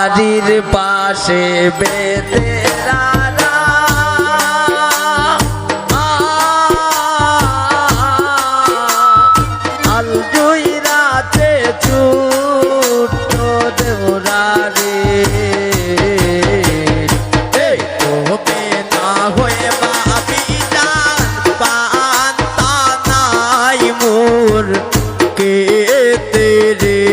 বাড়ির পাশে বেতেরারা আল জুইরাতে ছোট্ট দেওরারে তোকে না হয়ে বাবি জান পান্তা নাই মোর কে তেরে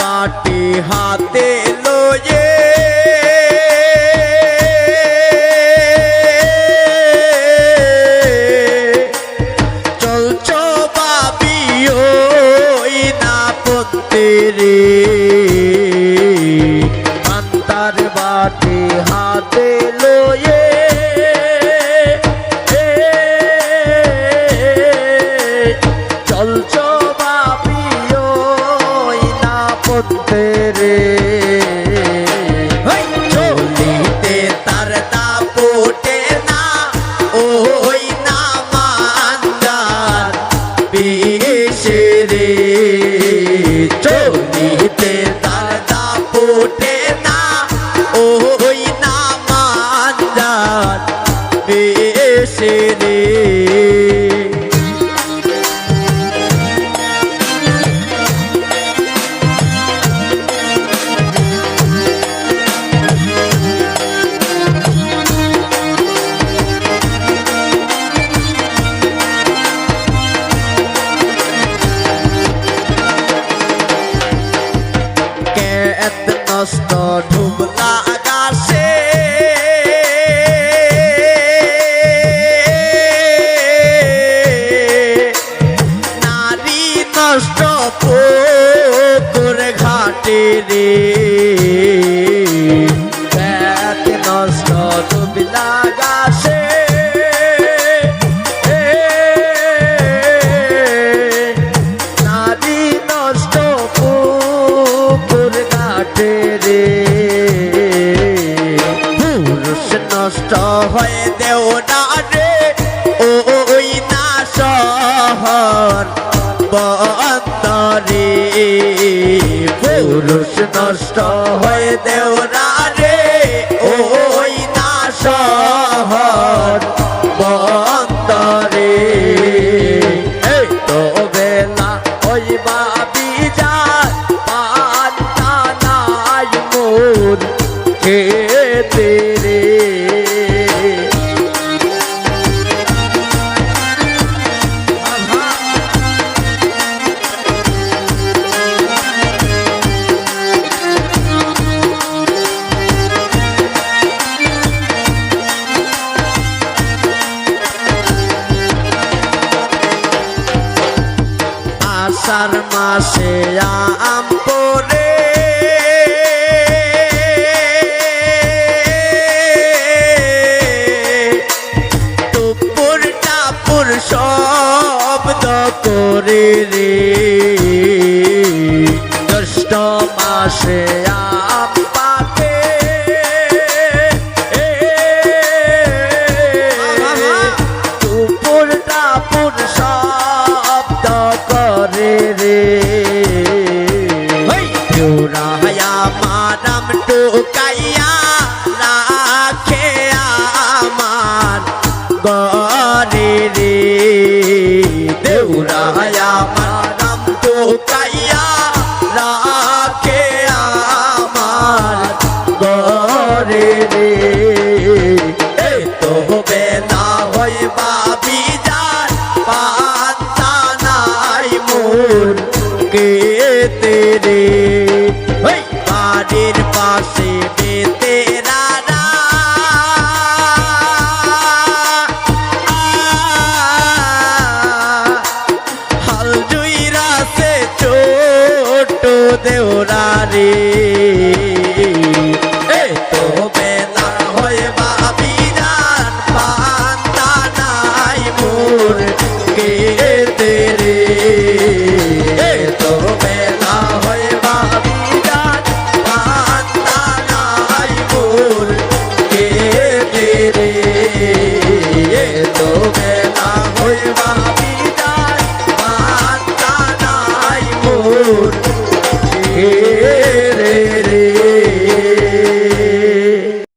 বাটি হাতে লয়ে চলছো বাবি ওই না পড়তে রে পান্তার বাটি হাতে লয়ে চলছো তেরে চলিতে তার দাপটে না ওই না মান্দার বেশে রে চলিতে তার দাপটে না ওই না মান্দার বেশে রে নষ্ট ঢুবলা আকাশে নারী নষ্ট পুকুর ঘাটে রে নষ্ট ঢুবলা আকাশে নারী নষ্ট পুকুর ঘাটে রে পুরুষ নষ্ট হয়ে দেও না রে ওই না শহর বন্দরে পুরুষ নষ্ট হয়ে দেও না রে ওই না শহর বন্দরে এই তো বেলা ওই বাবি যায় পান্তা নাই মোর কে তেরে আষাঢ় মাসে আম পরে টুপুর টাপুর শব্দ করে রে জ্যৈষ্ঠ মাসে আম পাকে টুপুর টাপুর শব্দ করে রে রায়া মারাম টোকাইয়া রাখে আমার গরে রে দেউরায়া মারাম টোকাইয়া রাখে আমার গরে রে এই তো বেলা হই বাবি যায় পান্তা নাই মোর কে তেরে বাড়ির পাশে বেতেরারা হাল জুইরাতে দেওরারে এ তো বেলা হয়ে বাবি জান বান্দা নাই মোর কে তেরে এ তো বেলা হয়ে বাবি জান বান্দা নাই মোর কে তেরে এ তো বেলা হয়ে বাবি